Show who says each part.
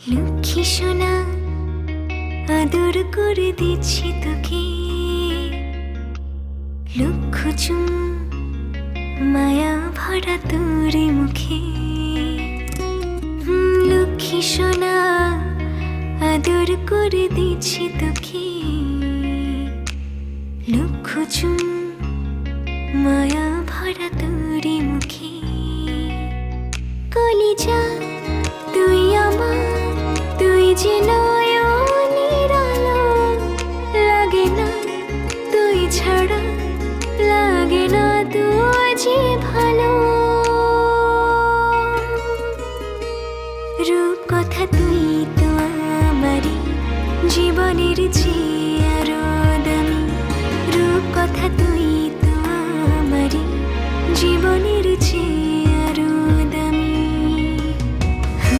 Speaker 1: লক্ষ্মী সোনা আদর করে দিচ্ছি তোকে, লক্ষ চুম মায়া ভরা তোর মুখে। লক্ষ্মী সোনা আদর করে দিচ্ছি তোকে, লক্ষ চুম মায়া ভরা তোর মুখে। কলিজা তুই আমার, তুই যে নয়নের আলো, লাগে না তুই ছাড়া, লাগে না তুই যে ভালো। রূপ কথা তুই তো আমারই জীবনের চেয়ে আরো দামি, রূপ কথা তুই তো আমারই জীবনের